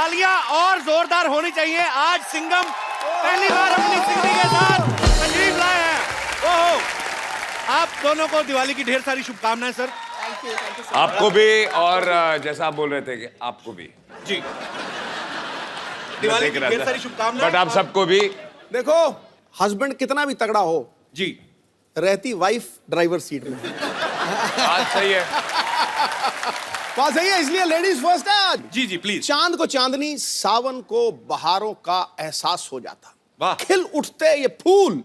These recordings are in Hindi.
तालियां और जोरदार होनी चाहिए। आज सिंघम पहली बार अपनी सिंगनी के साथ तशरीफ लाए हैं। ओहो, आप दोनों को दिवाली की ढेर सारी शुभकामनाएं सर। थैंक यू आपको भी, और जैसा आप बोल रहे थे कि आपको भी जी, दिवाली की ढेर सारी शुभकामनाएं। बट आप सबको भी। देखो, हस्बैंड कितना भी तगड़ा हो जी, रहती वाइफ ड्राइवर सीट में। बात सही है। बात सही है, इसलिए लेडीज फर्स्ट है आज। जी जी प्लीज। चांद को चांदनी, सावन को बहारों का एहसास हो जाता। वाह। खिल उठते ये फूल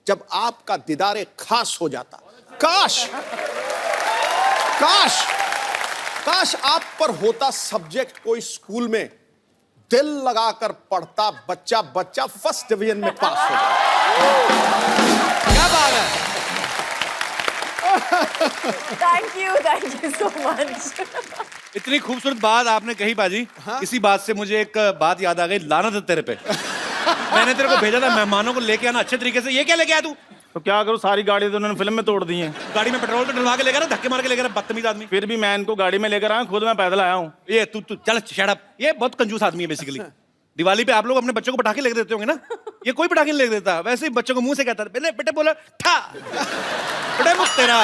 जब आपका दीदारे खास हो जाता। काश काश काश आप पर होता सब्जेक्ट कोई स्कूल में, दिल लगाकर पढ़ता बच्चा बच्चा फर्स्ट डिवीजन में पास हो जाता। क्या बात है। Thank you so much. इतनी खूबसूरत बात आपने कही बाजी। इसी बात से मुझे एक बात याद आ गई, लानत है तेरे पे। मैंने तेरे को भेजा था मेहमानों को लेके आना अच्छे तरीके से, ये क्या लेके आया तू? तो क्या करूं, सारी गाड़ी तो उन्होंने फिल्म में तोड़ दी है। गाड़ी में पेट्रोल तो डलवा के लेकर आ, धक्के मार के लेकर आ, बदतमीज आदमी। फिर भी मैं इनको गाड़ी में लेकर आया, खुद मैं पैदल आया हूँ। ये तू तू चल शट अप। ये बहुत कंजूस आदमी है बेसिकली। दिवाली पे आप लोग अपने बच्चों को पटाखे लेके देते होंगे ना, ये कोई पटाखे नहीं लेके देता। वैसे ही बच्चों को मुंह से कहता है, बेटे बेटे बोला ठा बेटे मुझ तेरा।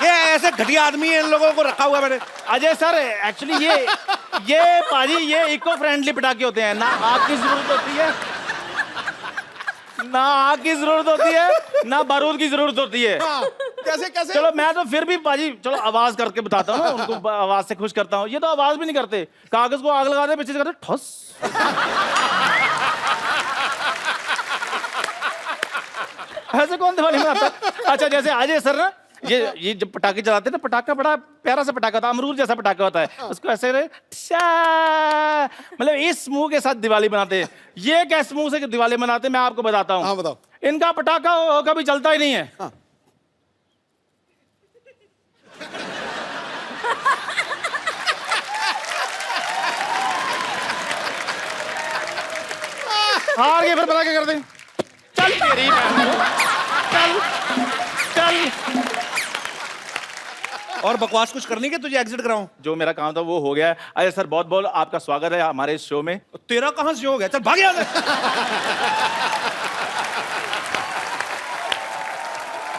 ये ऐसे घटिया आदमी है, इन लोगों को रखा हुआ मैंने। अजय सर, एक्चुअली ये पाजी ये इको फ्रेंडली पटाखे होते हैं। ना आग की जरूरत होती है, ना आग की जरूरत होती है, ना बारूद की जरूरत होती है। कैसे कैसे? चलो मैं तो फिर भी पाजी, चलो आवाज करके बताता हूँ ना, उनको आवाज से खुश करता हूँ। ये तो आवाज भी नहीं करते, कागज को आग लगाते पीछे से करते ठस। ऐसे कौन दिवाली मनाता है? अच्छा, जैसे अजय सर ना, ये जब पटाखे चलाते हैं ना, पटाखा बड़ा प्यारा सा पटाखा होता है, अमरूद जैसा पटाखा होता है। उसको ऐसे मतलब इस मुंह के साथ दिवाली बनाते हैं। ये कैसे मुंह से दिवाली मनाते हैं मैं आपको बताता हूँ। हाँ बताओ। इनका पटाखा कभी चलता ही नहीं है। हाँ। हार गए, फिर पता क्या करते हैं? चल तेरी चल चल। और बकवास कुछ करनी है तुझे एग्जिट कराऊं? जो मेरा काम था वो हो गया है। अजय सर, बहुत बहुत आपका स्वागत है हमारे इस शो में। तेरा कहां से हो गया? चल भाग यहाँ से।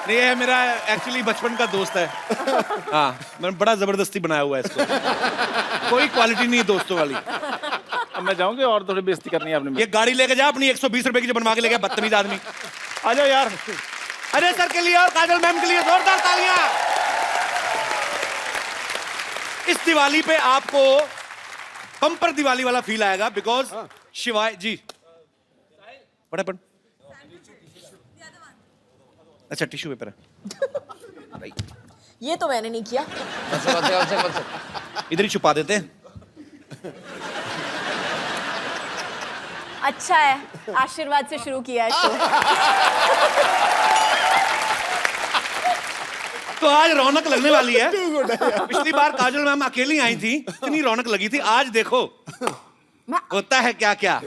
नहीं, ये मेरा एक्चुअली बचपन का दोस्त है। हाँ, मैंने बड़ा जबरदस्ती बनाया हुआ है इसको। कोई क्वालिटी नहीं है दोस्तों वाली। अब मैं जाऊंगी और थोड़ी बेइज्जती करनी है आपने। ये गाड़ी लेके जा अपनी, 120 रुपए की जो बनवा के लेके, बदतमीज आदमी। आ जाओ यार। अरे सर के लिए और काजल मैम के लिए जोरदार तालियां। इस दिवाली पे आपको बम्पर दिवाली वाला फील आएगा, बिकॉज शिवाय जी बड़े पन। अच्छा, टिश्यू पेपर है। ये तो मैंने नहीं किया। इधर ही छुपा देते हैं। अच्छा है, आशीर्वाद से शुरू किया है शो। तो आज रौनक लगने वाली है। पिछली बार काजल मैम अकेली आई थी, इतनी रौनक लगी थी। आज देखो होता है क्या क्या।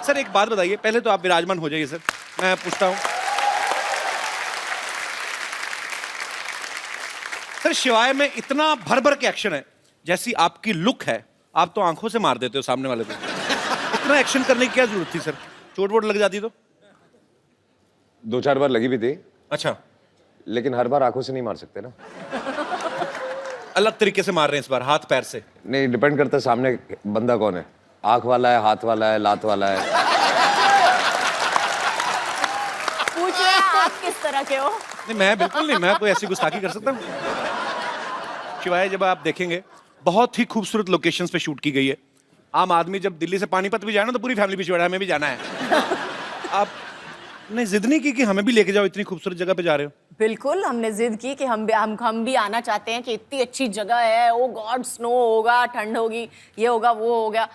सर एक बात बताइए, पहले तो आप विराजमान हो जाइए सर, मैं पूछता हूं। सर शिवाय में इतना भर भर के एक्शन है, जैसी आपकी लुक है, आप तो आंखों से मार देते हो सामने वाले को। इतना एक्शन करने की क्या जरूरत थी सर? चोट वोट लग जाती तो? 2-4 बार लगी भी थी। अच्छा, लेकिन हर बार आंखों से नहीं मार सकते ना। अलग तरीके से मार रहे हैं इस बार, हाथ पैर से। नहीं, डिपेंड करता है सामने बंदा कौन है। आंख वाला है, हाथ वाला है, लात वाला है। पूछ रहे हैं आप किस तरह के हो? नहीं, मैं बिल्कुल नहीं, मैं कोई ऐसी गुस्ताखी कर सकता हूँ? शिवाय जब आप देखेंगे, बहुत ही खूबसूरत लोकेशंस पे शूट की गई है। आम आदमी जब दिल्ली से पानीपत भी जाए ना, तो पूरी फैमिली पीछे, हमें भी जाना है। आपने जिद नहीं की कि हमें भी लेके जाओ, इतनी खूबसूरत जगह पे जा रहे हो? बिल्कुल, हमने जिद की कि हम भी आना चाहते हैं, कि इतनी अच्छी जगह है। ओ गॉड, स्नो होगा, ठंड होगी, ये होगा, वो हो गया।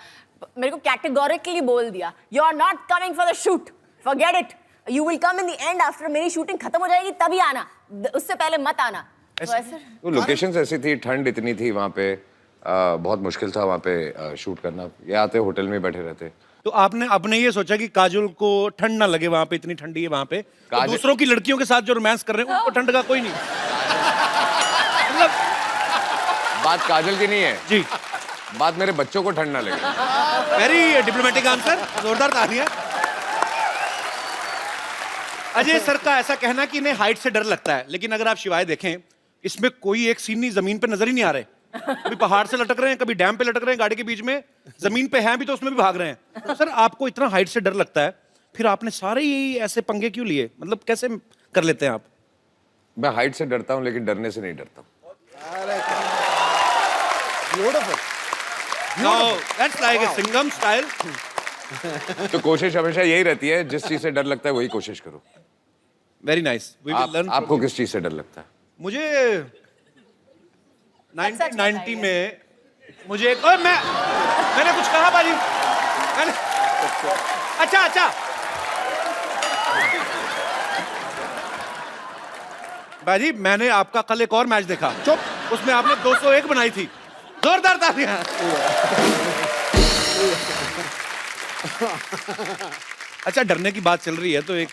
मेरे को कैटेगोरिकली बोल दिया, you are not coming for the shoot, forget it, you will come in the end, after मेरी शूटिंग खत्म हो जाएगी तभी आना, उससे पहले मत आना। तो ऐसे वो लोकेशंस ऐसी थी, ठंड इतनी थी वहाँ पे, बहुत मुश्किल था वहाँ पे शूट करना। ये आते होटल में बैठे रहते। तो आपने अपने ये सोचा कि काजोल को ठंड ना लगे, वहां पे इतनी ठंडी है वहां पे, तो दूसरों की लड़कियों के साथ जो रोमांस कर रहे हैं उनको ठंड का कोई नहीं। मतलब बात काजल की नहीं है, जी, बात मेरे बच्चों को ठंड ना लगे। वेरी डिप्लोमेटिक आंसर, जोरदार तालियां। अजय सर का ऐसा कहना कि इन्हें हाइट से डर लगता है, लेकिन अगर आप शिवाय देखें, इसमें कोई एक सीन नहीं जमीन पे नजर ही नहीं आ रहे। कभी पहाड़ से लटक रहे हैं, कभी डैम पे लटक रहे हैं गाड़ी के बीच में, जमीन पे हैं भी तो उसमें भी भाग रहे हैं। तो सर आपको इतना हाइट से डर लगता है, फिर आपने सारे ही ऐसे पंगे क्यों लिए? मतलब कैसे कर लेते हैं आप? मैं हाइट से डरता हूँ लेकिन डरने से नहीं डरता हूँ। No, that's like a Singham style. तो कोशिश हमेशा यही रहती है, जिस चीज से डर लगता है वही कोशिश करो। Very nice. We will learn. आपको किस चीज से डर लगता है? मुझे 1990 में मुझे एक और मैंने कुछ कहा बाजी, मैंने अच्छा बाजी, मैंने आपका कल एक और मैच देखा, चुप। उसमें आपने 201 बनाई थी। जोरदार तालियां। अच्छा, डरने की बात चल रही है तो एक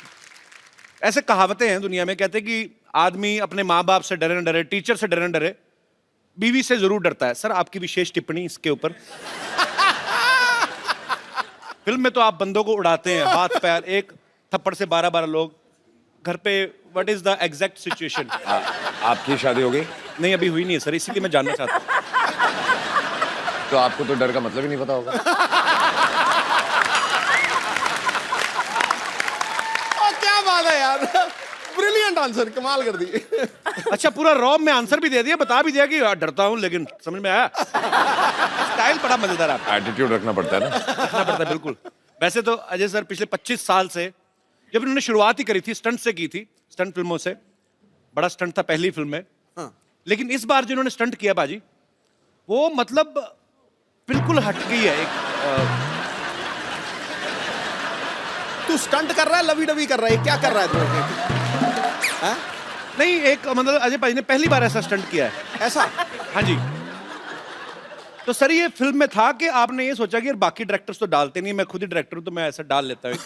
ऐसे कहावतें हैं दुनिया में, कहते हैं कि आदमी अपने माँ बाप से डरे न डरे, टीचर से डरे न डरे, बीवी से जरूर डरता है। सर आपकी विशेष टिप्पणी इसके ऊपर। फिल्म में तो आप बंदों को उड़ाते हैं, हाथ पैर, एक थप्पड़ से 12-12 लोग। घर पे what is the exact situation? आपकी शादी हो गई? नहीं, अभी हुई नहीं है सर, इसीलिए मैं जानना चाहता हूँ। तो आपको तो डर का मतलब ही नहीं पता होगा। क्या बात है यार, ब्रिलियंट आंसर, कमाल कर दी। अच्छा, पूरा रॉब में आंसर भी दे दिया, बता भी दिया कि डरता हूँ, लेकिन समझ में आया। स्टाइल बड़ा मजेदार है आपका। एटीट्यूड रखना पड़ता है ना। रखना पड़ता है, बिल्कुल। वैसे तो अजय सर पिछले 25 साल से, जब इन्होंने शुरुआत ही करी थी, स्टंट से की थी, स्टंट फिल्मों से। बड़ा स्टंट था पहली फिल्म में। हाँ। लेकिन इस बार जिन्होंने स्टंट किया बाजी, वो मतलब बिल्कुल हट गई है। तू स्टंट कर रहा है, लवी डवी कर रहा है, क्या कर रहा है तू? हाँ? नहीं, एक मतलब अजय भाई ने पहली बार ऐसा स्टंट किया है। ऐसा? हाँ जी। तो सर ये फिल्म में था कि आपने ये सोचा कि यार बाकी डायरेक्टर्स तो डालते नहीं, मैं खुद ही डायरेक्टर हूं तो मैं ऐसा डाल लेता हूं।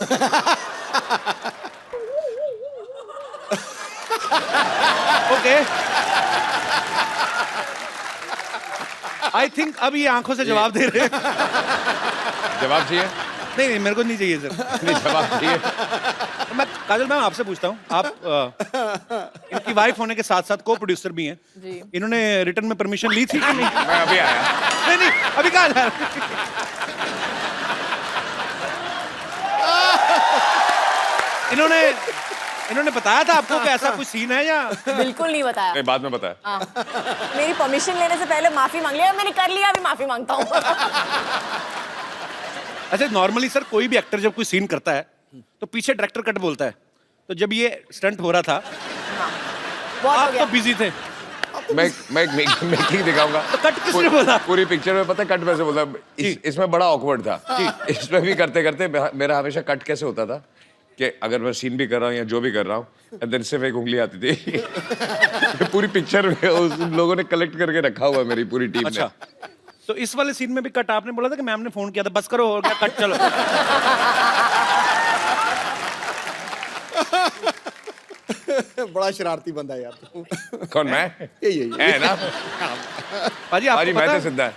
ओके, आई थिंक अब ये आंखों से जवाब दे रहे हैं। जवाब चाहिए? नहीं, मेरे को नहीं चाहिए सर। नहीं, जवाब चाहिए। मैं काजल मैम आपसे पूछता हूँ, आप इनकी वाइफ होने के साथ साथ को प्रोड्यूसर भी हैं। जी। इन्होंने रिटर्न में परमिशन ली थी कि नहीं? मैं अभी आया। नहीं, अभी कहाँ जा रहे? इन्होंने बताया था आपको कि ऐसा कोई सीन है या? बिल्कुल नहीं बताया। नहीं, बाद में बताया। हाँ। मेरी परमिशन लेने से पहले माफी मांग लिया, मैंने कर लिया, अभी माफी मांगता हूँ। अच्छा, नॉर्मली सर कोई भी एक्टर जब कोई सीन करता है तो पीछे डायरेक्टर कट बोलता है। तो जब ये स्टंट हो रहा था, बहुत हो आप गया। तो बिजी थे, मैं मेकिंग दिखाऊंगा। तो कट किसने बोला? पूरी पिक्चर में पता है कट वैसे बोला। इसमें बड़ा ऑकवर्ड था। इसमें भी करते करते मेरा हमेशा कट कैसे होता था कि अगर मैं सीन भी कर रहा हूँ या जो भी कर रहा हूँ, देन सिर्फ एक उंगली आती थी। पूरी पिक्चर में उन लोगों ने कलेक्ट करके रखा हुआ है, मेरी पूरी टीम अच्छा, ने। तो इस वाले सीन में भी कट आपने बोला था कि मैम ने फोन किया था, बस करो हो गया कट, चलो। बड़ा शरारती बंदा है यार तू। कौन, मैं? यही है ना? पाजी आपको भाजी मैं पता तो है, सिद्धा है।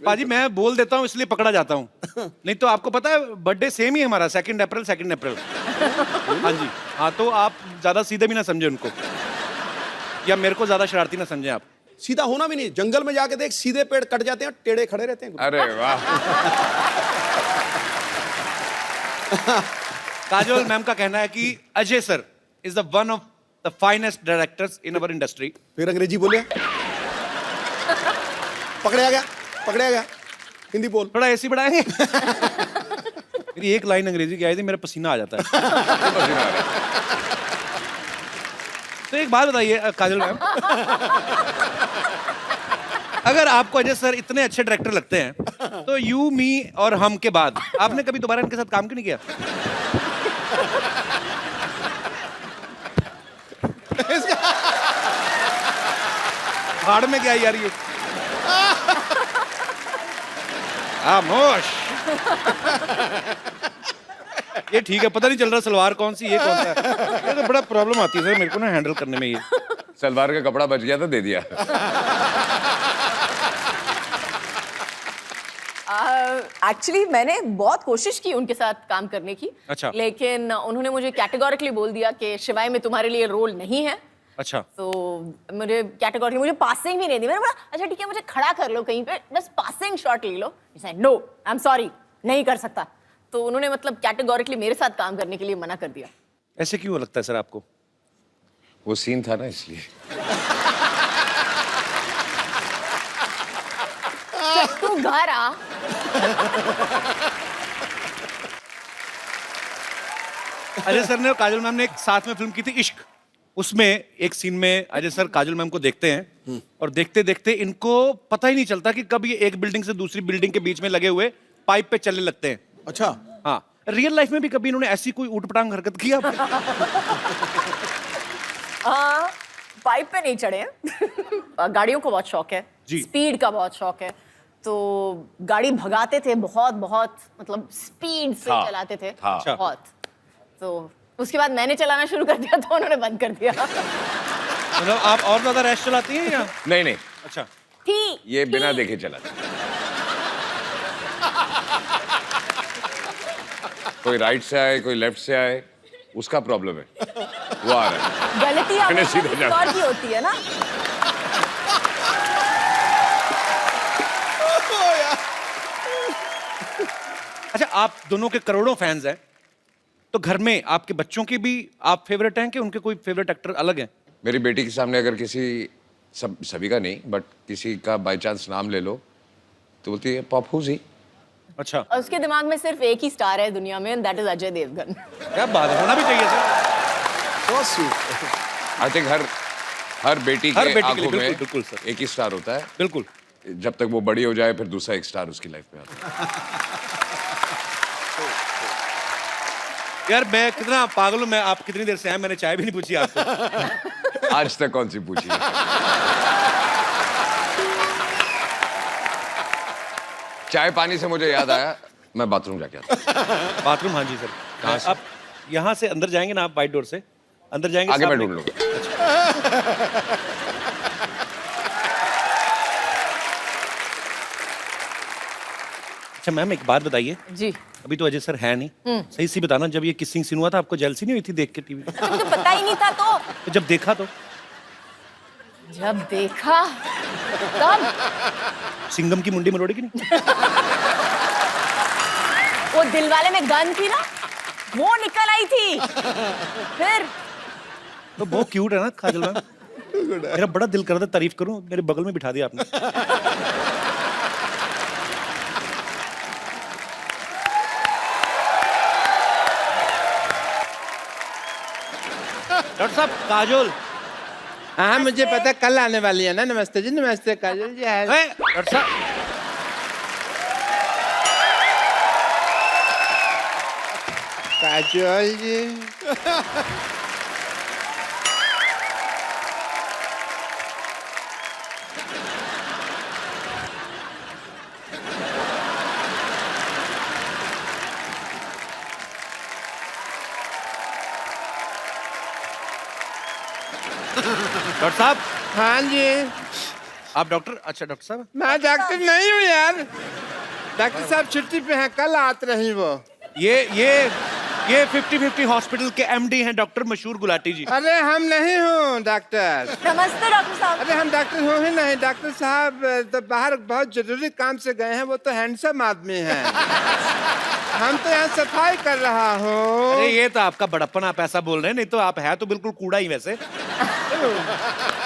पाजी मैं बोल देता हूँ इसलिए पकड़ा जाता हूँ, नहीं तो आपको पता है बर्थडे सेम ही है हमारा, 2 अप्रैल। हाँ जी, हाँ, तो आप ज्यादा सीधे भी ना समझे उनको, या मेरे को ज्यादा शरारती ना समझे आप। सीधा होना भी नहीं, जंगल में जाके देख, सीधे पेड़ कट जाते हैं, टेढ़े खड़े रहते हैं। अरे वाह। काजोल मैम का कहना है कि Ajay sir is the one of the finest directors in our industry. फिर अंग्रेजी बोले, पकड़े आ गया, हिंदी बोल। थोड़ा एसी बढ़ाएंगे? मेरी एक लाइन अंग्रेजी की आई थी, मेरा पसीना आ जाता है। तो एक बात बताइए काजल मैम, अगर आपको अजय सर इतने अच्छे डायरेक्टर लगते हैं तो यू, मी और हम के बाद आपने कभी दोबारा इनके साथ काम क्यों नहीं किया? भाड़ में क्या यार ये? खामोश। ये ठीक है, पता नहीं चल रहा सलवार कौन सी, ये कौन सा है। ये तो बड़ा प्रॉब्लम आती है सर मेरे को ना हैंडल करने में ये। सलवार का कपड़ा बच गया तो दे दिया। एक्चुअली मैंने बहुत कोशिश की उनके साथ काम करने की, अच्छा। लेकिन उन्होंने मुझे कैटेगोरिकली बोल दिया कि शिवाय में तुम्हारे लिए रोल नहीं है। अच्छा, तो मुझे कैटेगोरी, मुझे पासिंग भी नहीं दी। मैंने बोला अच्छा ठीक है, मुझे खड़ा कर लो कहीं पे, बस पासिंग शॉट ले लो। नो, आई एम सॉरी, नहीं कर सकता। तो उन्होंने मतलब कैटेगोरिकली मेरे साथ काम करने के लिए मना कर दिया। ऐसे क्यों लगता है सर आपको? वो सीन था ना इसलिए। तू घर आ। अजय सर ने और काजल मैम ने एक साथ में फिल्म की थी इश्क। उसमें एक सीन में अजय सर काजल मैम को देखते हैं और देखते देखते इनको पता ही नहीं चलता कि कब ये एक बिल्डिंग से दूसरी बिल्डिंग के बीच में लगे हुए पाइप पे चलने लगते हैं। अच्छा, हाँ, रियल लाइफ में भी कभी इन्होंने ऐसी कोई ऊटपटांग हरकत की आपने? पाइप पे नहीं चढ़े हैं। गाड़ियों को बहुत शौक है, जी। स्पीड का बहुत शौक है, तो गाड़ी भगाते थे बहुत बहुत, मतलब स्पीड से था, चलाते थे था। बहुत। तो उसके बाद मैंने चलाना शुरू कर दिया तो उन्होंने बंद कर दिया। मतलब आप और ज्यादा रैश चलाती हैं या? नहीं नहीं, अच्छा, थी ये बिना थी। देखे चला था। कोई राइट से आए, कोई लेफ्ट से आए, उसका प्रॉब्लम है, वो आ रहा है। गलती मैंने हमेशा सीधे किसी जाना। और की होती है ना। अच्छा, आप दोनों के करोड़ों फैंस हैं, तो घर में आपके बच्चों के भी आप फेवरेट हैं कि उनके कोई फेवरेट एक्टर अलग हैं? मेरी बेटी के सामने अगर किसी, सभी का नहीं बट किसी का बाय चांस नाम ले लो तो बोलती है पप्पू जी। अच्छा, और उसके दिमाग में सिर्फ एक ही स्टार है दुनिया में, दैट इज अजय देवगन। क्या बात है, होना भी चाहिए sir. so sweet. I think हर बेटी हर के बेटी के लिए, आंखों में बिल्कुल, बिल्कुल सर। एक ही स्टार होता है। बिल्कुल। जब तक वो बड़ी हो जाए फिर दूसरा एक स्टार उसकी लाइफ में आता है। यार मैं कितना पागल हूँ, मैं आप कितनी देर से हैं, मैंने चाय भी नहीं पूछी आपको। आज तक कौन सी पूछी है? चाय पानी से मुझे याद आया, मैं बाथरूम जाके आता। बाथरूम, हाँ जी सर। कहाँ से? आप यहाँ से अंदर जाएंगे ना, आप वाइट डोर से अंदर जाएंगे, आगे मैं सामने- ढूंढ लूंगा। अच्छा मैम, एक बात बताइए, जी, अभी तो अजय सर है नहीं, सही सी बताना, जब ये किसिंग सीन हुआ था आपको जेलसी नहीं हुई थी देख के टीवी? मुझे पता ही नहीं था। तो जब देखा तो जब देखा तब सिंगम की मुंडी मरोड़ी की नहीं? वो दिलवाले में गन थी ना, वो निकल आई थी। फिर तो बहुत क्यूट है ना काजल मैम। मेरा बड़ा दिल कर रहा था तारीफ करूं, मेरे बगल में बिठा दिया आपने। डॉक्टर साहब, काजोल। हाँ मुझे पता, कल आने वाली है ना। नमस्ते जी, नमस्ते काजल जी। हाय। ए, डॉक्टर साहब, काजल जी, डॉक्टर साहब, हाँ जी। आप डॉक्टर? अच्छा डॉक्टर साहब, मैं डॉक्टर नहीं हूँ यार, डॉक्टर साहब छुट्टी पे हैं, कल आते रही वो। ये 50-50 हॉस्पिटल के एमडी हैं डॉक्टर मशहूर गुलाटी जी। अरे हम नहीं हूँ डॉक्टर। नमस्ते डॉक्टर साहब। अरे हम डॉक्टर हो ही नहीं, डॉक्टर साहब तो बाहर बहुत जरूरी काम से गए हैं, वो तो हैंडसम आदमी हैं। हम तो यहाँ सफाई कर रहा हूँ। अरे ये तो आपका बड़प्पन, आप ऐसा बोल रहे हैं, नहीं तो आप है तो बिल्कुल कूड़ा ही वैसे।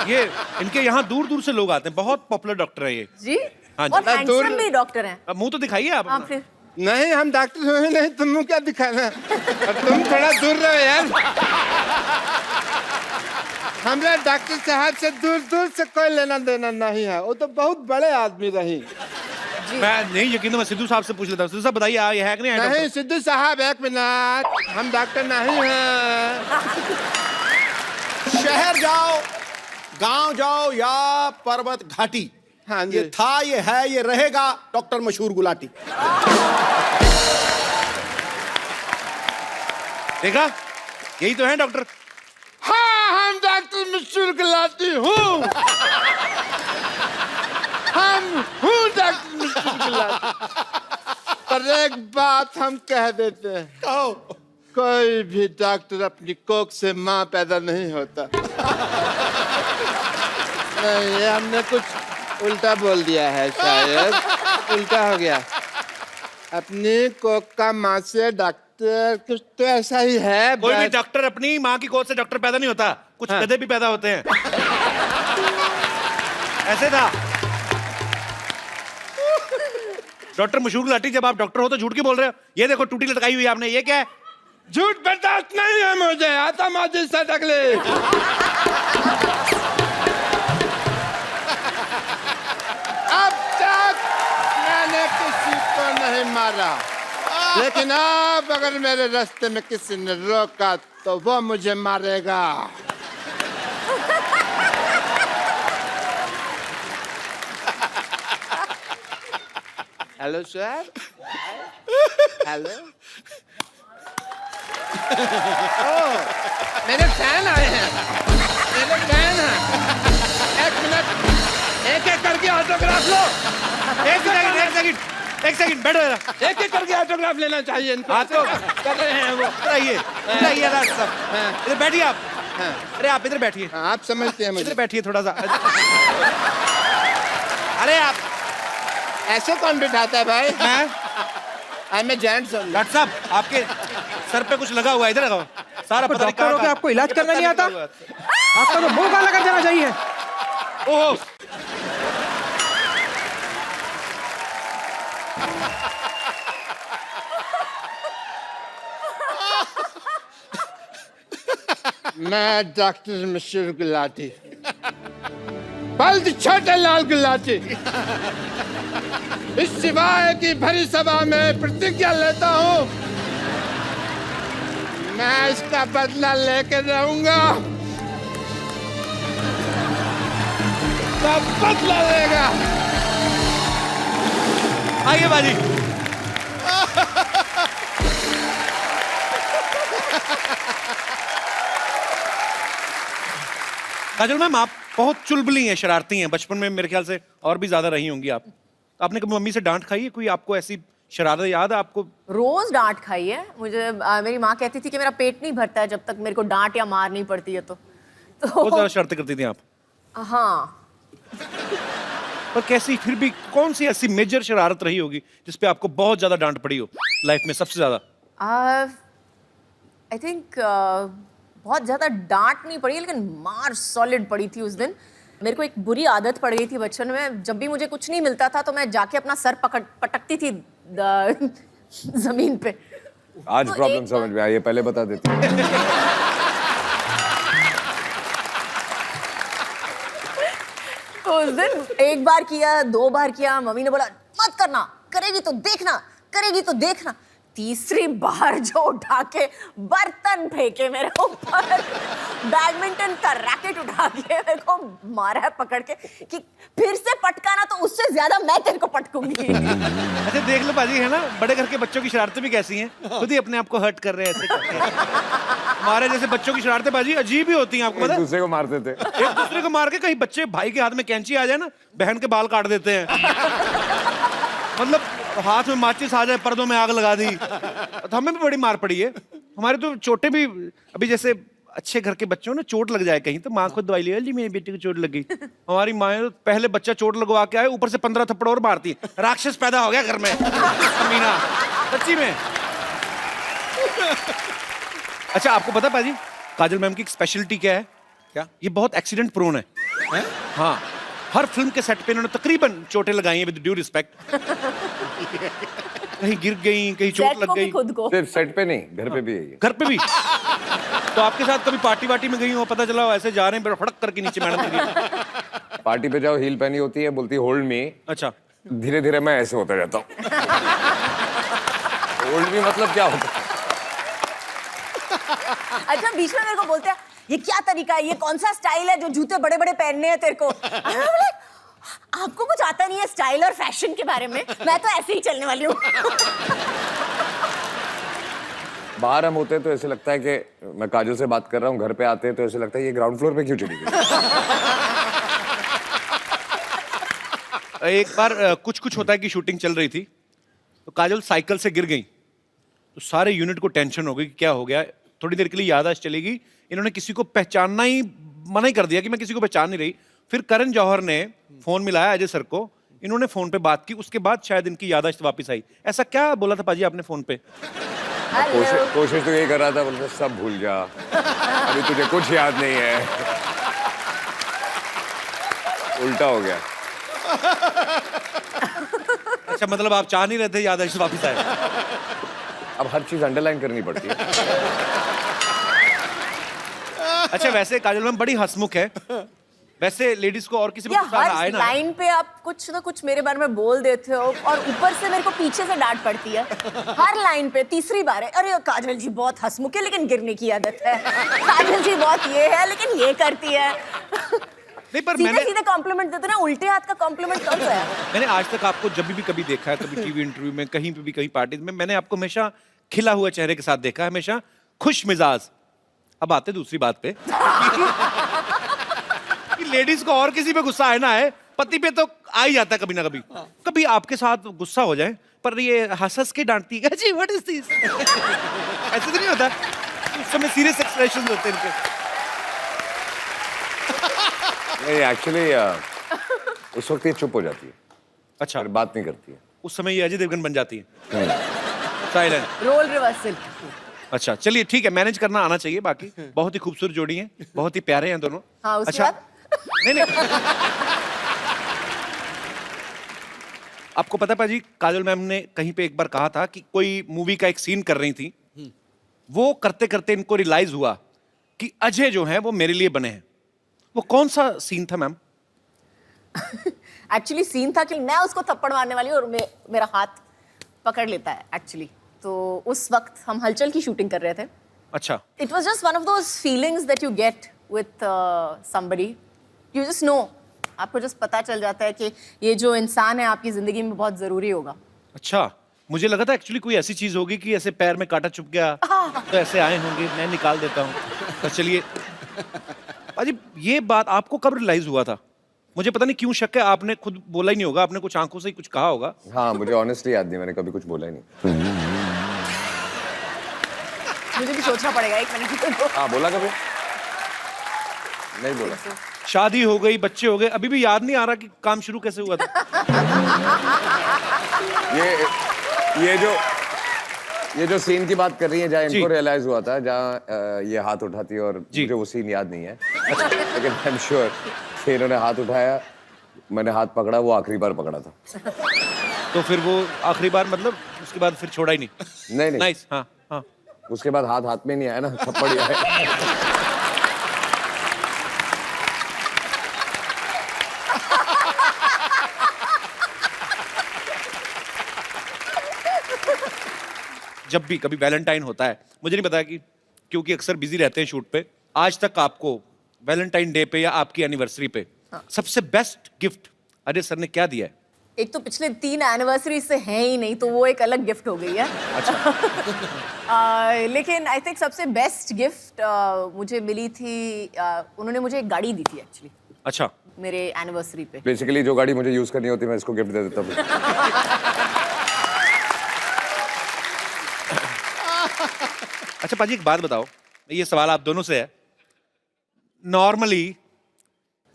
ये इनके यहाँ दूर दूर से लोग आते हैं, बहुत पॉपुलर डॉक्टर है ये। जी, हाँ जी। और दूर- हैंडसम भी डॉक्टर हैं। अब मुंह तो दिखाइए आप हाँ अपना। फिर नहीं हम डॉक्टर हो ही नहीं, तुम क्या दिखाना। और तुम थोड़ा दूर रहो यार। हमरा डॉक्टर साहब से दूर दूर से कोई लेना देना नहीं है, वो तो बहुत बड़े आदमी रही। मैं नहीं यकीन, तो मैं सिद्धू साहब से पूछ लेता हूँ। सिद्धू साहब बताइए, ये है कि नहीं है नहीं डॉक्टर? सिद्धू साहब एक मिनट, हम डॉक्टर नहीं हैं। शहर जाओ, गांव जाओ या पर्वत घाटी, हाँ जी। ये था, ये है, ये रहेगा डॉक्टर मशहूर गुलाटी। देखा, यही तो है डॉक्टर। हाँ हम डॉक्टर मशहूर गुलाटी हूँ। हम हूँ डॉक्टर मशहूर गुलाटी। और एक बात हम कह देते हैं, कहो। कोई भी डॉक्टर अपनी कोख से माँ पैदा नहीं होता। नहीं, ये हमने कुछ उल्टा बोल दिया है, शायद उल्टा हो गया। अपनी कोख का माँ से डॉक्टर, कुछ तो ऐसा ही है। कोई भी बस- डॉक्टर अपनी माँ की गोद से डॉक्टर पैदा नहीं होता, कुछ गधे भी पैदा होते हैं। ऐसे था डॉक्टर मशहूर गुलाटी, जब आप डॉक्टर हो तो झूठ क्यों बोल रहे हो? ये देखो टूटी लटकाई हुई है आपने, ये क्या है? झूठ बर्दाश्त नहीं है मुझे, आता माजी से टकले। अब तक मैंने किसी को नहीं मारा, लेकिन अब अगर मेरे रास्ते में किसी ने रोका तो वो मुझे मारेगा। Hello sir. हेलो। मेरे फैन आए हैं, मेरे फैन हैं। एक मिनट, एक एक करके ऑटोग्राफ लो। एक सेकंड बैठो जरा। एक एक करके ऑटोग्राफ लेना चाहिए इनको। हाँ तो कर रहे हैं वो। इधर राज साहब, इधर बैठिए आप। अरे आप इधर बैठिए, हाँ, आप समझते हैं इधर मुझे। बैठिए थोड़ा सा। अरे आप, ऐसे कौन बिठाता है भाई? मैं जेंट्स हूँ। डॉक्टर साहब आपके सर पे कुछ लगा हुआ है, इधर लगाओ। सारा पता नहीं डॉक्टर हो के आपको इलाज करना नहीं आता? आपका तो मुंह काला कर देना चाहिए। ओहो, मैं डॉक्टर मशहूर गुलाटी, बल्द छोटे लाल गुलाटी, इस सिवाय की भरी सभा में प्रतिज्ञा लेता हूँ, मैं इसका बदला लेके रहूंगा। सब बदला लेगा। आइए बाजी। काजल मैम, आप बहुत चुलबुली हैं, शरारती हैं। बचपन में मेरे ख्याल से और भी ज्यादा रही होंगी आप। आपने कभी मम्मी से डांट खाई है? कोई आपको ऐसी शरारत याद है आपको? रोज डांट खाई है मुझे। मेरी माँ कहती थी कि मेरा पेट नहीं भरता है जब तक मेरे को डांट या मार नहीं पड़ती है तो बहुत ज्यादा शरारतें करती थी आप। हाँ। पर कैसी, फिर भी कौन सी ऐसी मेजर शरारत रही होगी जिसपे आपको बहुत ज्यादा डांट पड़ी हो लाइफ में, सबसे ज्यादा? आई थिंक बहुत ज़्यादा डांट नहीं पड़ी, लेकिन मार सॉलिड पड़ी थी उस दिन। मेरे को एक बुरी आदत पड़ गई थी बचपन में, जब भी मुझे कुछ नहीं मिलता था तो मैं जाके अपना सर पटकती थी जमीन पे। आज तो प्रॉब्लम एक समझ में आई है, पहले बता देती। तो उस दिन एक बार किया, 2 बार किया, मम्मी ने बोला मत करना, करेगी तो देखना, करेगी तो देखना। तीसरी बार जो उठा के बर्तन फेंके मेरे ऊपर, बैडमिंटन का रैकेट उठा के मेरे को मारा है पकड़ के कि फिर से पटकाना तो उससे ज्यादा मैं तेरे को पटकूंगी। अच्छा देख लो बाजी, है ना, बड़े घर के बच्चों की शरारतें भी कैसी हैं, खुद ही अपने आप को हर्ट कर रहे हैं ऐसे करते हैं। हमारे जैसे बच्चों की शरारतें बाजी अजीब ही होती हैं, आपको पता एक है? दूसरे को मारते थे। एक दूसरे को मार के, कहीं बच्चे भाई के हाथ में कैंची आ जाए ना, बहन के बाल काट देते हैं। मतलब हाथ में माचिस आ जाए, पर्दों में आग लगा दी। तो हमें भी बड़ी मार पड़ी है। हमारे तो चोटें भी, अभी जैसे अच्छे घर के बच्चों ने चोट लग जाए कहीं तो माँ को दवाई ले जी मेरी बेटी को चोट लग गई। हमारी माँ तो पहले बच्चा चोट लगवा के आए, ऊपर से 15 थप्पड़ और मारती है। राक्षस पैदा हो गया घर में। मीना सच्ची में। अच्छा आपको पता पाजी, काजल मैम की एक स्पेशलिटी क्या है? क्या? ये बहुत एक्सीडेंट प्रोन है? हाँ, हर फिल्म के सेट पे इन्होंने तकरीबन चोटें लगाई हैं, विद ड्यू रिस्पेक्ट। कहीं गिर गई, कहीं चोट सेट लग को भी गई। खुद को। सिर्फ सेट पे नहीं, घर पे भी है ये। घर पे भी? तो आपके साथ कभी पार्टी वार्टी में गई हो, पता चला ऐसे जा रहे हैं, फड़क करके नीचे मैडम गिरी? पार्टी पे जाओ, हील पहनी होती है, बोलती होल्ड मी। अच्छा, धीरे धीरे मैं ऐसे होता जाता हूँ। होल्ड मी मतलब क्या होता है? अच्छा बीच में मेरे को बोलते हैं ये क्या तरीका है, ये कौन सा स्टाइल है जो जूते बड़े बड़े पहनने हैं तेरे को? मैं बोले, आपको कुछ आता नहीं है स्टाइल और फैशन के बारे में, मैं तो ऐसे ही चलने वाली हूँ। बाहर हम होते हैं तो ऐसे लगता है कि मैं काजल से बात कर रहा हूँ, घर पे आते हैं तो ऐसे लगता है ये ग्राउंड फ्लोर पे क्यों चली गई? एक बार कुछ कुछ होता है कि शूटिंग चल रही थी, तो काजल साइकिल से गिर गई तो सारे यूनिट को टेंशन हो गई कि क्या हो गया। थोड़ी देर के लिए याददाश्त चलेगी, इन्होंने किसी को पहचानना ही मना ही कर दिया कि मैं किसी को पहचान नहीं रही। फिर करण जौहर ने फोन मिलाया अजय सर को, इन्होंने फोन पे बात की, उसके बाद शायद इनकी याददाश्त वापस आई। ऐसा क्या बोला था पाजी आपने फोन पे? कोशिश तो यही कर रहा था, बोलते सब भूल जा, अभी तुझे कुछ याद नहीं है। उल्टा हो गया। अच्छा, मतलब आप चाह नहीं रहे थे याददाश्त वापस आए? अब हर चीज अंडरलाइन करनी पड़ती है। अच्छा, वैसे काजल मैम बड़ी हंसमुख है, वैसे लेडीज को और किसी पे या गुस्सा आए हर ना? लाइन पे आप कुछ ना कुछ मेरे बारे में बोल देते हो और ऊपर से मेरे को पीछे से डांट पड़ती है हर लाइन पे। तीसरी बार है, अरे काजल जी बहुत हंसमुख है लेकिन गिरने की आदत है, काजल जी बहुत ये है लेकिन ये करती है। नहीं, पर सीधे मैंने सीधे कॉम्प्लीमेंट देते ना, उल्टे हाथ का कॉम्प्लीमेंट कौन सा है? मैंने आज तक आपको जब भी कभी देखा है, कभी टीवी इंटरव्यू में, कहीं पे भी, कहीं पार्टी में, मैंने आपको हमेशा खिला हुआ चेहरे के साथ देखा है, हमेशा खुश मिजाज। अब आते दूसरी बात पे कि लेडीज को और किसी पे गुस्सा आए ना आए, पति पे तो आ ही जाता है कभी ना कभी। कभी आपके साथ गुस्सा हो जाए पर ये हंस हंस के डांटती है, जी व्हाट इज दिस, ऐसे तो नहीं होता? उस समय सीरियस एक्सप्रेशन होते हैं इनके। नहीं, एक्चुअली उस वक्त ये चुप हो जाती है, अच्छा, और बात नहीं करती है। उस समय ये अजय देवगन बन जाती है, साइलेंट। Role reversal. अच्छा, चलिए ठीक है, मैनेज करना आना चाहिए। बाकी बहुत ही खूबसूरत जोड़ी है, बहुत ही प्यारे हैं दोनों। हाँ, उसके अच्छा, बाद? नहीं आपको पता है पाजी, काजल मैम ने कहीं पे एक बार कहा था कि कोई मूवी का एक सीन कर रही थी, वो करते करते इनको रियलाइज हुआ कि अजय जो है वो मेरे लिए बने हैं। वो कौन सा सीन था मैम? एक्चुअली सीन था कि मैं उसको थप्पड़ मारने वाली हूँ और मेरा हाथ पकड़ लेता है एक्चुअली। तो उस वक्त हम हलचल की शूटिंग कर रहे थे। अच्छा, it was just one of those feelings that you get with somebody, you just know, आपको जस्ट पता चल जाता है कि ये जो इंसान है आपकी जिंदगी में बहुत जरूरी होगा। अच्छा, मुझे लगा था एक्चुअली कोई ऐसी चीज होगी कि ऐसे पैर में कांटा चुभ गया तो ऐसे आए होंगे, मैं निकाल देता हूँ। तो चलिए पाजी, ये बात आपको कब रियलाइज हुआ था? मुझे पता नहीं क्यों शक है, आपने खुद बोला ही नहीं होगा, आपने कुछ आंखों से ही कुछ कहा होगा। हाँ, मुझे ऑनेस्टली याद नहीं, मैंने कभी कुछ बोला ही नहीं। मुझे भी सोचना पड़ेगा एक मिनट। हाँ, बोला कभी नहीं बोला। शादी हो गई, बच्चे हो गए, अभी भी याद नहीं आ रहा कि काम शुरू कैसे हुआ था। ये जो सीन की बात कर रही है, जहाँ जी। इनको रियलाइज हुआ था, जहाँ ये हाथ उठाती है, और जी। मुझे वो सीन याद नहीं है, लेकिन आई एम श्योर कि इन्होंने हाथ उठाया, मैंने हाथ पकड़ा, वो आखिरी बार पकड़ा था। तो फिर वो आखिरी बार मतलब उसके बाद फिर छोड़ा ही नहीं? नहीं नहीं, नाइस। हाँ हाँ, उसके बाद हाथ हाथ में नहीं आया ना, थप्पड़ ही आया। जब भी कभी वैलेंटाइन होता है, मुझे नहीं पता कि क्योंकि अक्सर बिजी रहते हैं शूट पे, आज तक आपको वैलेंटाइन डे पे या आपकी एनिवर्सरी पे सबसे बेस्ट गिफ्ट अजय सर ने क्या दिया है? एक तो पिछले 3 एनिवर्सरी से है ही नहीं, तो वो एक अलग गिफ्ट हो गई है। लेकिन आई थिंक सबसे बेस्ट गिफ्ट मुझे मिली थी, उन्होंने मुझे एक गाड़ी दी थी एक्चुअली। अच्छा, मेरे एनिवर्सरी पे। बेसिकली जो गाड़ी मुझे यूज करनी होती है, मैं इसको गिफ्ट दे देता हूँ। अच्छा पाजी, एक बात बताओ, ये सवाल आप दोनों से है। नॉर्मली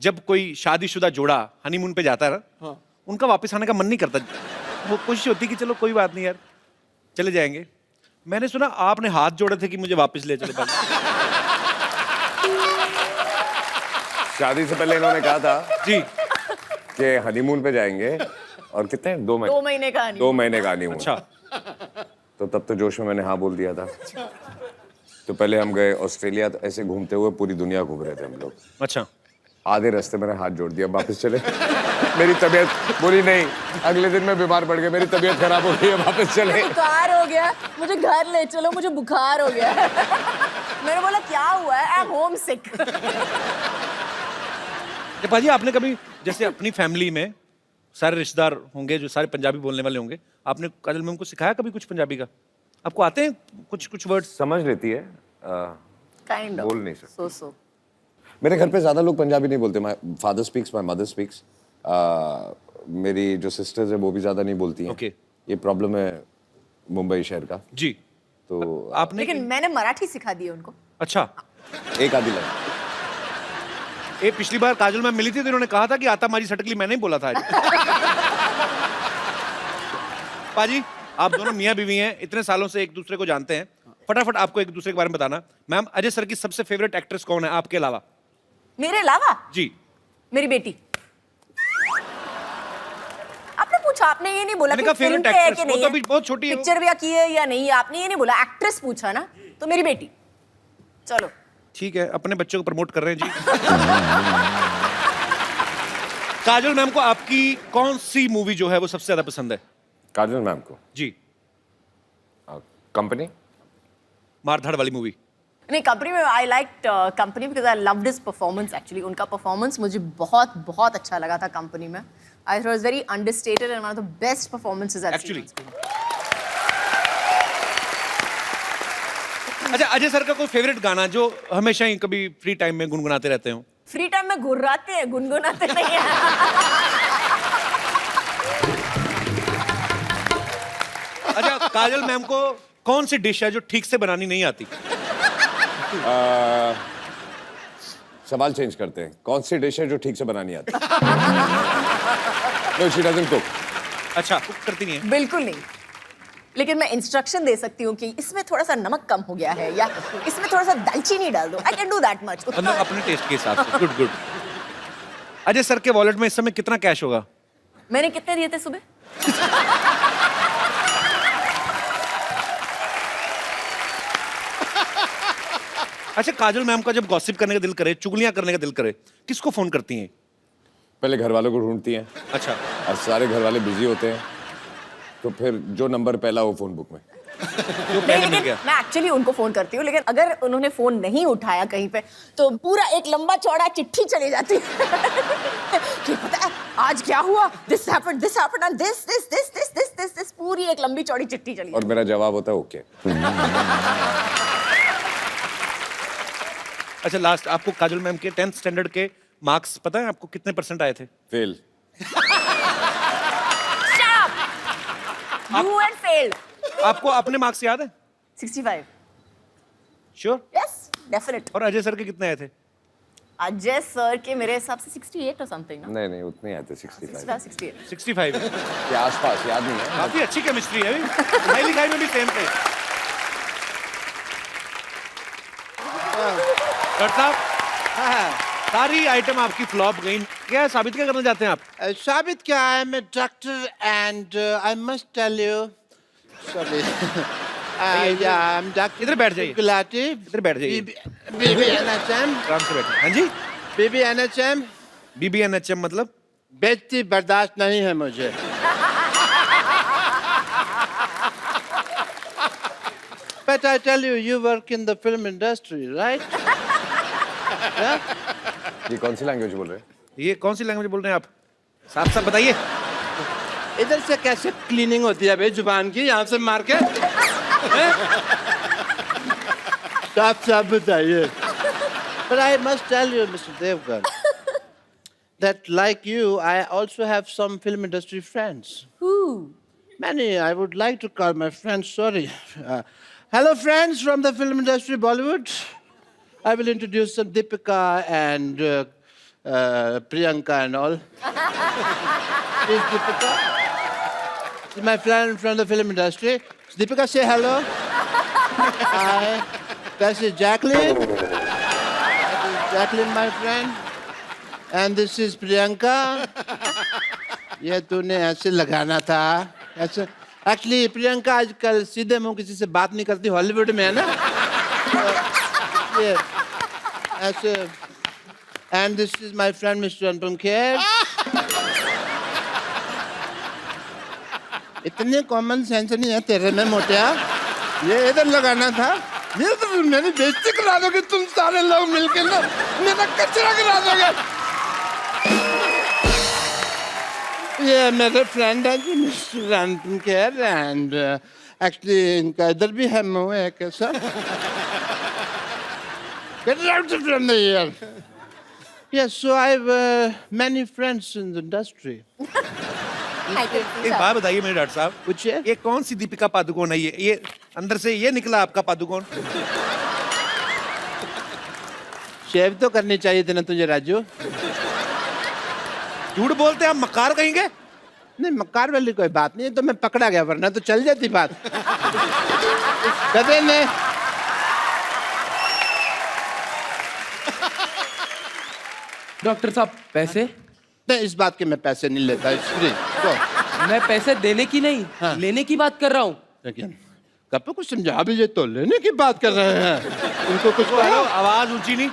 जब कोई शादीशुदा जोड़ा हनीमून पे जाता है ना, उनका वापस आने का मन नहीं करता, वो कोशिश होती कि चलो कोई बात नहीं यार, चले जाएंगे। मैंने सुना आपने हाथ जोड़े थे कि मुझे वापस ले चले। शादी से पहले इन्होंने कहा था जी, कि हनीमून पे जाएंगे, और कितने 2 महीने 2 महीने का नहीं। 2 महीने का हनीमून। अच्छा, तो तब तो जोश में मैंने हाँ बोल दिया था। तो पहले हम गए ऑस्ट्रेलिया, तो ऐसे घूमते हुए पूरी दुनिया घूम रहे थे हम लोग। अच्छा, आधे रास्ते मैंने हाथ जोड़ दिया, वापस चले। मेरी तबीयत बुरी नहीं, अगले दिन मैं बीमार पड़ गया, मेरी तबीयत खराब हो गई है, वापस चले। बुखार हो गया, मुझे घर ले चलो, मुझे बुखार हो गया। मैंने बोला क्या हुआ है? आई एम होम सिक। पाजी आपने कभी जैसे अपनी फैमिली में सारे रिश्तेदार होंगे जो सारे पंजाबी बोलने वाले होंगे, आपने काजल मैम को सिखाया कभी कुछ पंजाबी का? आपको आते हैं कुछ कुछ वर्ड्स? समझ लेती है, काइंड ऑफ। बोल नहीं सकते। सो मेरे घर पे ज्यादा लोग पंजाबी नहीं बोलते। My father speaks, my mother speaks. मेरी जो सिस्टर्स है वो भी ज्यादा नहीं बोलती हैं। ओके। ये प्रॉब्लम है मुंबई शहर का। जी, तो आपने लेकिन मैंने मराठी सिखा दी है उनको। अच्छा, एक आधी लाइन। ये पिछली बार काजल मैम मिली थी तो इन्होंने कहा था कि आता मारी सटकली मैंने ही बोला था आज। पाजी, आप दोनों मियां बीवी हैं, इतने सालों से एक दूसरे को जानते हैं, फटाफट आपको एक दूसरे के बारे में बताना। मैम, अजय सर की सबसे फेवरेट एक्ट्रेस कौन है आपके अलावा? मेरे अलावा जी, मेरी बेटी। आपने पूछा, आपने ये नहीं बोला मैंने कि कहा फिल्म favorite पे है actress, कि वो नहीं तो है, अभी बहुत छोटी है वो। पिक्चर भी की है या नहीं है, आपने ये नहीं बोला, एक्ट्रेस पूछा ना, तो मेरी बेटी। चलो ठीक है, अपने बच्चों को प्रमोट कर रहे हैं जी। काजल मैम को आपकी कौन सी मूवी जो है वो सबसे ज्यादा पसंद है? काजल मैम को जी, कंपनी। मारधाड़ वाली मूवी। नहीं, कंपनी में I like company because I loved his performance. Actually उनका परफॉर्मेंस मुझे बहुत बहुत अच्छा लगा था कंपनी में। I thought was very understated and one of the best performances I Actually. अच्छा, अजय सर का कोई फेवरेट गाना जो हमेशा ही कभी फ्री टाइम में गुनगुनाते रहते हो? फ्री टाइम में गुर्राते हैं, गुनगुनाते नहीं हैं। अच्छा, काजल मैम को कौन सी डिश है जो ठीक से बनानी नहीं आती? सवाल चेंज करते हैं, कौन सी डिश है जो ठीक से बनानी आती? No, she doesn't cook. अच्छा, कुक करती नहीं है? बिल्कुल नहीं, लेकिन मैं इंस्ट्रक्शन दे सकती हूँ कि इसमें थोड़ा सा नमक कम हो गया है या इसमें थोड़ा सा दालचीनी डाल दो। I can do that much. मतलब अपने टेस्ट के हिसाब से। Good good. अजय सर के वॉलेट में इस समय कितना कैश होगा? मैंने कितने दिए थे सुबह? अच्छा, काजल मैम का जब गॉसिप करने का दिल करे, चुगलियां करने का दिल करे, किसको फोन करती हैं? पहले घर वालों को ढूंढती हैं, अच्छा, और सारे घर वाले बिजी होते हैं, तो फिर जो नंबर पहला हो फोन बुक में। जो नहीं, पहले मिल लेकिन गया। मैं एक्चुअली उनको फोन करती हूँ, लेकिन अगर उन्होंने फोन नहीं उठाया कहीं पे तो पूरा एक लंबा चौड़ा चिट्ठी चली जाती है कि पता है आज क्या हुआ, दिस हैपेंड एंड दिस, पूरी एक लंबी चौड़ी चिट्ठी चली और मेरा जवाब होता है ओके। अच्छा, लास्ट, आपको काजल मैम के 10th स्टैंडर्ड के मार्क्स पता है आपको कितने % आए थे? फेल। You and failed. आपको अपने मार्क्स याद है? 65। श्योर? Yes, definite. और अजय सर के कितने आए थे? अजय सर के मेरे हिसाब से 68 और समथिंग ना। नहीं उतने आए थे, 65 68। 65। के आसपास, याद नहीं है। काफी अच्छी केमिस्ट्री है अभी। पढ़ाई लिखाई में भी सेम थे। डॉक्टर साहब, सारी आइटम आपकी फ्लॉप गई, क्या साबित क्या करना चाहते हैं आप? साबित क्या है, मैं doctor and I must tell you, sorry, इधर बैठ जाइए। गुलाटी, इधर बैठ जाइए। बीबी एनएचएम, आराम से बैठे। हाँ जी, बीबी एनएचएम, BBNHM मतलब? बेइज्जती बर्दाश्त नहीं है मुझे। But I tell you, you work in the film industry, right? ये कौन सी लैंग्वेज बोल रहे हैं? ये कौन सी लैंग्वेज बोल रहे हैं आप? साफ साफ बताइए। इधर से कैसे क्लीनिंग होती है भाई जुबान की, यहाँ से मार के? साफ साफ बताइए। But I must tell you, Mr. Devgan, that like you, I also have some film industry friends. Who? Many. I would like to call my friends. Sorry. Hello, friends from the film industry, Bollywood. I will introduce some Deepika and Priyanka and all. Is Deepika? She's my friend from the film industry. Deepika, say hello. Hi. This is Jacqueline. This is Jacqueline, my friend. And this is Priyanka. ये तूने ऐसे लगाना था, ऐसे। Actually, प्रियंका आजकल सीधे मुंह किसी से बात नहीं करती, हॉलीवुड में है ना। ये ऐसे। And this is my friend Mr. Anupam Kher. इतने कॉमन सेंस नहीं है तेरे में मोटिया। ये इधर लगाना था। ये तो मेरी बेइज्जती करा दोगे तुम सारे लोग मिलके ना, मेरा कचरा करा दोगे। ये मेरे फ्रेंड है जी mister Anupam Kher and actually इनका इधर भी है मुंह है कैसा। Get out from the here. Yes, so I have many friends in the industry. I can see, एक sir. बात बताइए मेरे डॉक्टर साहब, पूछिए। ये कौन सी दीपिका पादुकोण है? ये अंदर से ये निकला आपका पादुकोण? शेव तो करनी चाहिए थी ना तुझे राजू। झूठ बोलते हैं आप, मक्कार कहेंगे? नहीं, मक्कार वाली कोई बात नहीं है, तो मैं पकड़ा गया, वरना तो चल जाती बात। गधे ने डॉक्टर साहब पैसे? नहीं, इस बात के मैं पैसे नहीं लेता, इट्स फ्री। तो मैं पैसे देने की नहीं, हाँ। लेने की बात कर रहा हूँ। लेकिन कब कुछ समझा भी, ये तो लेने की बात कर रहे हैं। उनको कुछ हेलो, कहो। आवाज ऊंची नहीं,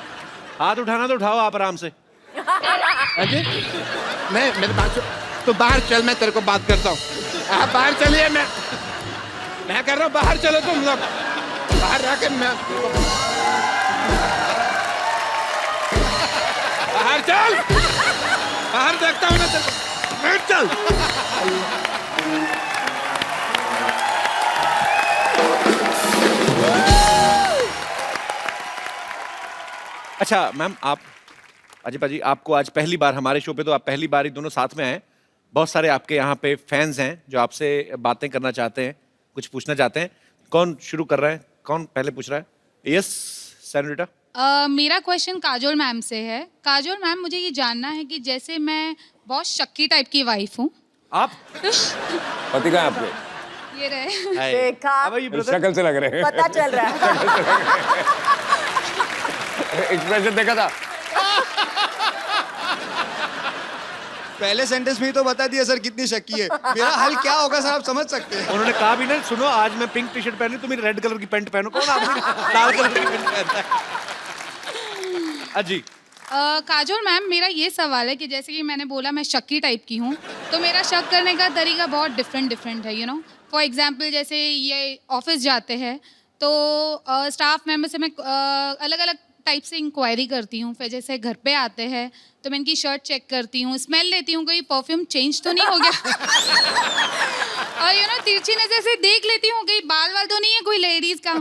हाथ उठाना तो उठाओ आप आराम से। अजय, मैं मेरे पास तो बाहर चल, मैं तेरे को बात करता हूँ। आप बाहर चलिए, मैं कर रहा हूँ, बाहर चलो तुम लोग, बाहर रह के मैं बाहर चल, बाहर देखता हूँ ना तेरे को, बैठ चल। अच्छा मैम, आप अजय पाजी, आपको आज पहली बार हमारे शो पे, तो आप पहली बार ही दोनों साथ में आए। बहुत सारे आपके यहाँ पे फैंस हैं जो आपसे बातें करना चाहते हैं, कुछ पूछना चाहते हैं। कौन शुरू कर रहा है? कौन पहले पूछ रहा है? Yes senorita. मेरा क्वेश्चन काजोल मैम से है। काजोल मैम, मुझे ये जानना है कि जैसे मैं बहुत शक्की टाइप की वाइफ हूँ, आप पति कहाँ है आपके? ये रहे। देखा, अब ये ब्रदर शक्ल से लग रहे हैं। पता चल रहा है। एक्सप्रेशन देखा था। पहले सेंटेंस में ही तो बता दिया सर कितनी शक्की है। मेरा हल क्या होगा सर, आप समझ सकते हैं। उन्होंने कहा भी ना, सुनो आज मैं पिंक टी शर्ट पहनी, तुम रेड कलर की पैंट पहनो। कौन आदमी लाल कलर की पैंट पहनता है? अजी काजोल मैम, मेरा ये सवाल है कि जैसे कि मैंने बोला मैं शक्की टाइप की हूँ, तो मेरा शक करने का तरीका बहुत डिफरेंट है, यू नो। फॉर एग्जाम्पल, जैसे ये ऑफिस जाते हैं तो स्टाफ मेंबर से मैं अलग अलग टाइप से इंक्वायरी करती हूँ। फिर जैसे घर पे आते हैं तो मैं इनकी शर्ट चेक करती हूँ, स्मेल लेती हूँ, कोई परफ्यूम चेंज तो नहीं हो गया। और यू नो, तिरछी नजर से देख लेती हूँ कहीं बाल वाल तो नहीं है कोई लेडीज का।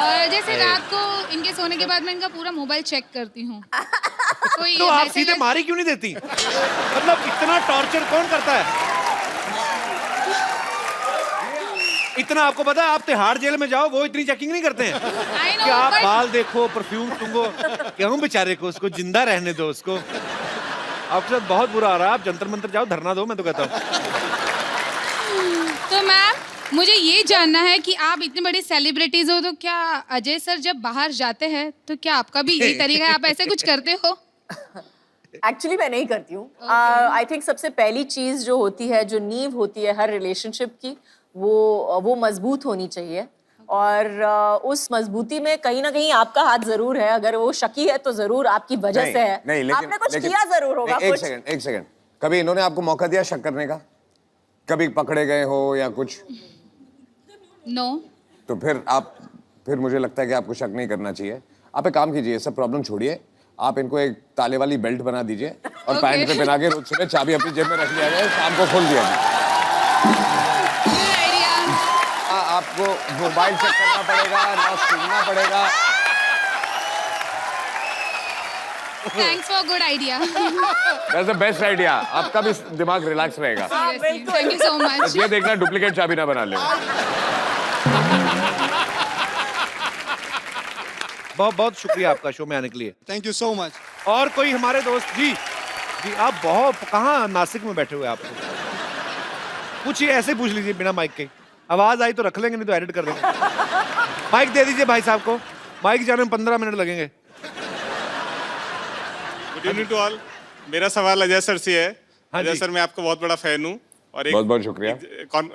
और जैसे रात को इनके सोने के बाद मैं इनका पूरा मोबाइल चेक करती हूँ। कोई तो आप मैसेज- सीधे मारी क्यों नहीं देती? मतलब इतना टॉर्चर कौन करता है? इतना आपको पता है, आप तिहाड़ जेल में जाओ, वो इतनी चेकिंग नहीं करते हैं I know, कि आप but- बाल देखो, परफ्यूम सूंघो। क्यों बेचारे को, उसको जिंदा रहने दो उसको। आपके साथ बहुत बुरा आ रहा है, आप जंतर मंतर जाओ, धरना दो, मैं तो कहता हूँ। तो मैम, मुझे ये जानना है कि आप इतने बड़े सेलिब्रिटीज हो, तो क्या अजय सर जब बाहर जाते हैं तो क्या आपका भी यही तरीका है, आप ऐसे कुछ करते हो? एक्चुअली मैं नहीं करती हूँ। आई थिंक सबसे पहली चीज जो होती है, जो नींव होती है हर रिलेशनशिप की, वो मजबूत होनी चाहिए। और उस मजबूती में कहीं ना कहीं आपका हाथ जरूर है। अगर वो शकी है तो जरूर आपकी वजह से है। नहीं, लेकिन आपने कुछ लेकिन- किया जरूर होगा। एक कुछ सेकंड। कभी इन्होंने आपको मौका दिया शक करने का? कभी पकड़े गए हो या कुछ? नो। तो फिर मुझे लगता है कि आपको शक नहीं करना चाहिए। आप एक काम कीजिए, सब प्रॉब्लम छोड़िए, आप इनको एक ताले वाली बेल्ट बना दीजिए और Okay. पैंट पे पहना के रोज सुबह चाबी अपनी जेब में रख लिया जाए, शाम को खोल दिया जाए। Good idea. आपको मोबाइल चेक करना पड़ेगा ना, सुनना पड़ेगा। Thanks for good idea. That's the best idea. आपका भी दिमाग रिलैक्स रहेगा। Thank you so much. ये देखना डुप्लीकेट चाबी ना बना ले। बहुत बहुत शुक्रिया आपका शो में आने के लिए। Thank you so much. और कोई हमारे दोस्त? जी जी, आप बहुत कहाँ नासिक में बैठे हुए आप? पूछिए, ऐसे पूछ लीजिए बिना माइक के। आवाज आई तो रख लेंगे, नहीं तो एडिट कर देंगे। माइक दे दीजिए भाई साहब को। माइक जाने में 15 मिनट लगेंगे। Good evening to all. मेरा सवाल अजय सर से है। हाँ अजय जी। सर, मैं आपका बहुत बड़ा फैन हूँ और एक बहुत बहुत शुक्रिया।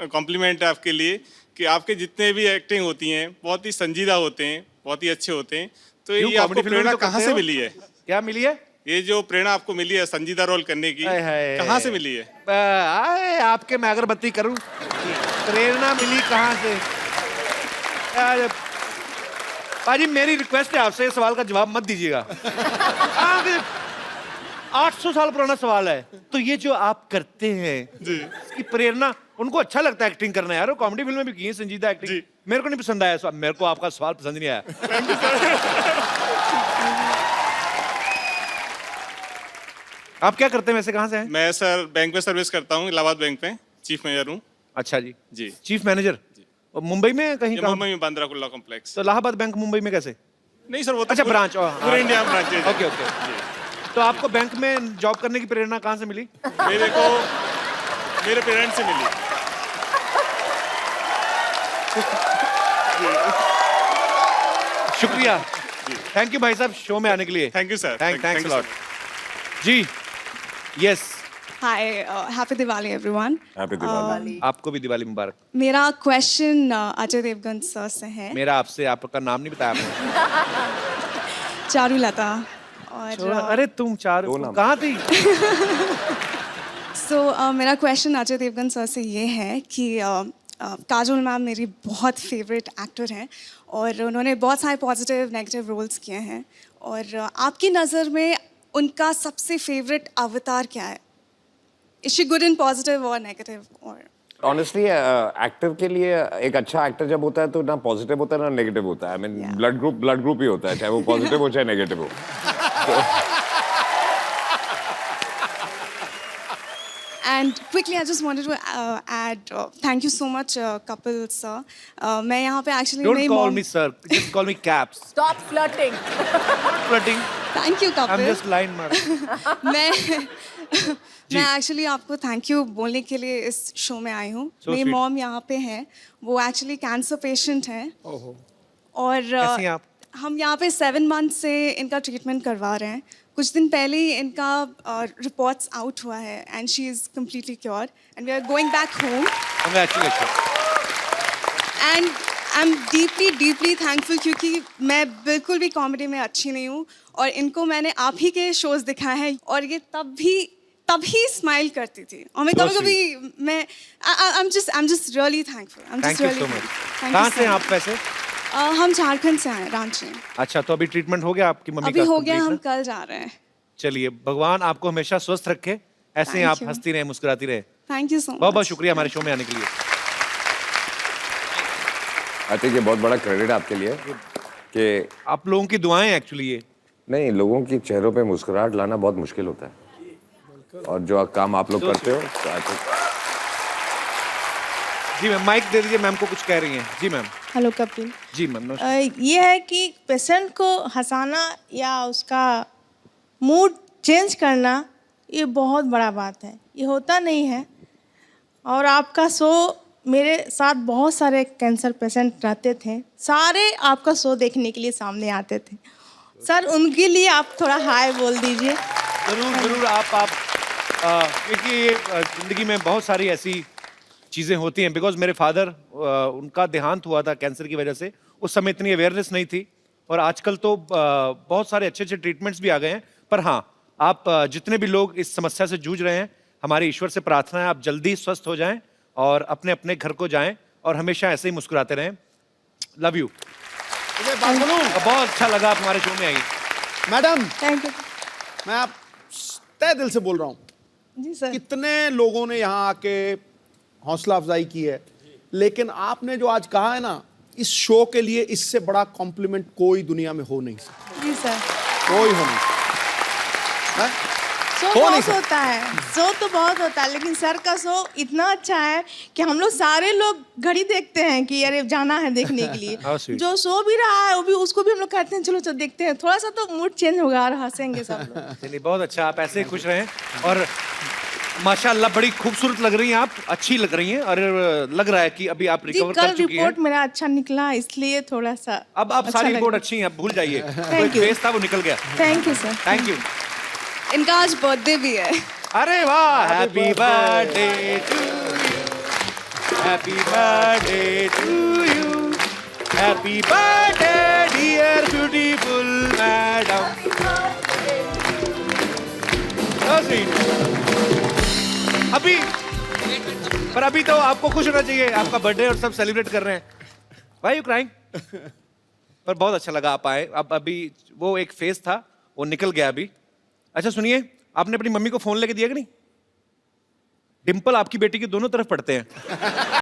कॉम्प्लीमेंट है आपके लिए कि आपके जितने भी एक्टिंग होती हैं बहुत ही संजीदा होते हैं, बहुत ही अच्छे होते हैं। तो क्यों, ये आपको कॉमेडी फिल्म में प्रेरणा तो कहाँ करते से हो? मिली है? क्या मिली है? ये जो प्रेरणा आपको मिली है संजीदा रोल करने की, हाय हाय। कहाँ से मिली है? आए आपके मैं अगरबत्ती करूं, प्रेरणा मिली कहाँ से? यार, पाजी मेरी रिक्वेस्ट है आपसे, इस सवाल का जवाब मत दीजिएगा। 800 साल पुराना सवाल है। तो ये जो आप करते हैं इसकी प्रेरणा, उनको अच्छा लगता है एक्टिंग करना यार, कॉमेडी फिल्म में भी की है संजीदा एक्टिंग। जी। मेरे को नहीं पसंद आया सवाल, मेरे को आपका सवाल पसंद नहीं आया। आप क्या करते हैं वैसे, कहाँ से हैं? मैं सर बैंक में सर्विस करता हूँ, इलाहाबाद बैंक में चीफ मैनेजर हूँ। अच्छा जी, जी। Chief manager. और मुंबई में है कहीं? ये कहाँ? मुंबई में बांद्रा कुर्ला कॉम्प्लेक्स। तो इलाहाबाद बैंक मुंबई में कैसे? नहीं सर, वो तो अच्छा, पूरा- ब्रांच। पूरे इंडिया में ब्रांच है। Okay okay. तो आपको बैंक में जॉब करने की प्रेरणा कहाँ से मिली? मेरे को मेरे पेरेंट्स से मिली। शुक्रिया, थैंक यू भाई साहब शो में आने के लिए। Thank you sir. Thanks a lot. जी, yes. Hi, happy Diwali everyone. Happy Diwali. आपको भी दिवाली मुबारक। मेरा क्वेश्चन अजय देवगन सर से है। मेरा आपसे, आपका नाम नहीं बताया आपने। चारुलता। और अरे तुम चार कहाँ थी? मेरा क्वेश्चन अजय देवगन सर से ये है कि काजोल मैम मेरी बहुत फेवरेट एक्टर हैं और उन्होंने बहुत सारे पॉजिटिव नेगेटिव रोल्स किए हैं और आपकी नज़र में उनका सबसे फेवरेट अवतार क्या है? Is she good in positive or negative or? Honestly actor के लिए एक अच्छा एक्टर जब होता है तो ना पॉजिटिव होता है ना नेगेटिव होता है। आई मीन ब्लड ग्रुप ही होता है, चाहे वो पॉजिटिव हो चाहे नेगेटिव हो। And quickly, I just wanted to add, thank you so much, Kapil sir. मैं यहाँ पे actually Don't मेरी call mom- me sir, just call me Caps. Stop flirting. Flirting. Thank you, I'm Kapil. just line मार। मैं एक्चुअली आपको थैंक यू बोलने के लिए इस शो में आई हूँ। So मेरी sweet. मॉम यहाँ पे हैं, वो एक्चुअली कैंसर पेशेंट हैं और कैसी हैं आप? हम यहाँ पे 7 मंथ से इनका ट्रीटमेंट करवा रहे हैं। कुछ दिन पहले ही इनका रिपोर्ट्स आउट हुआ है and she is completely cure and we are going back home Congratulations. And I am deeply thankful क्योंकि मैं बिल्कुल भी कॉमेडी में अच्छी नहीं हूँ और इनको मैंने आप ही के शोज दिखाए हैं और ये तभी स्माइल करती थी और मैं So कभी मैं I am just really thankful. Thank you so much. कहाँ से हैं आप वैसे? हम झारखंड से हैं, रांची। अच्छा, तो अभी ट्रीटमेंट हो गया आपकी मम्मी अभी का? हो गया, complete हम ना? कल जा रहे हैं। चलिए, भगवान आपको हमेशा स्वस्थ रखे, ऐसे ही Thank आप you. हंसती रहे, मुस्कुराती रहे। Thank you so much. बहुत बहुत शुक्रिया हमारे शो में आने के लिए। आई थिंक ये बहुत बड़ा क्रेडिट आपके लिए कि आप लोगों की दुआएं एक्चुअली ये। नहीं, लोगों की चेहरों पे मुस्कुराहट लाना बहुत मुश्किल होता है और जो काम आप लोग करते हो तो I think- जी मैम, माइक दे दीजिए, मैम को कुछ कह रही हैं। जी मैम। हेलो कपिल। जी मैम, नमस्कार। ये है कि पेशेंट को हंसाना या उसका मूड चेंज करना ये बहुत बड़ा बात है, ये होता नहीं है। और आपका शो, मेरे साथ बहुत सारे कैंसर पेशेंट रहते थे, सारे आपका शो देखने के लिए सामने आते थे। सर उनके लिए आप थोड़ा हाय बोल दीजिए। जरूर जरूर। आप क्योंकि जिंदगी में बहुत सारी ऐसी चीज़ें होती हैं। बिकॉज मेरे फादर, उनका देहांत हुआ था कैंसर की वजह से। उस समय इतनी अवेयरनेस नहीं थी और आजकल तो बहुत सारे अच्छे अच्छे ट्रीटमेंट्स भी आ गए हैं। पर हाँ, आप जितने भी लोग इस समस्या से जूझ रहे हैं, हमारे ईश्वर से प्रार्थना है आप जल्दी स्वस्थ हो जाएं और अपने अपने घर को जाएं और हमेशा ऐसे ही मुस्कुराते रहें। Love you. बहुत अच्छा लगा आप हमारे शो में आई। Madam, thank you. मैं आप तय दिल से बोल रहा हूँ, जी सर। कितने लोगों ने यहाँ आके हौसला अफजाई की है, लेकिन आपने जो आज कहा है ना, इस शो के लिए इससे बड़ा कॉम्प्लीमेंट कोई दुनिया में हो नहीं सकता। जी सर। कोई हो नहीं सकता। हैं? शो हो नहीं बहुत सकता। होता है, शो तो बहुत होता है, लेकिन सर का शो इतना अच्छा है कि हम लोग सारे लोग घड़ी देखते हैं कि अरे जाना है देखने के लिए। How sweet. जो शो भी रहा है वो भी, उसको भी हम लोग कहते हैं चलो चलो देखते हैं, थोड़ा सा तो मूड चेंज होगा और हंसेंगे सब लोग। चलिए, बहुत अच्छा। आप ऐसे ही खुश रहें और माशाल्लाह बड़ी खूबसूरत लग रही हैं आप, अच्छी लग रही हैं और लग रहा है कि अभी आप जी रिकवर कल कर चुकी हैं। रिपोर्ट मेरा अच्छा निकला, इसलिए थोड़ा सा अब आप अच्छा सारी लग रिपोर्ट रहा अच्छी हैं, अब भूल जाइए। तो Thank एक you. फेस था वो निकल गया। Thank you sir. Thank you. इनका आज बर्थडे भी है। अरे वाह, happy birthday to you, happy birthday to you, happy birthday dear beautiful madam. अभी तो आपको खुश होना चाहिए, आपका बर्थडे और सब सेलिब्रेट कर रहे हैं। Why you crying? पर बहुत अच्छा लगा आप आए। अब अभी वो एक फेस था वो निकल गया अभी। अच्छा सुनिए, आपने अपनी मम्मी को फोन लेके दिया कि नहीं? डिंपल आपकी बेटी की दोनों तरफ पड़ते हैं।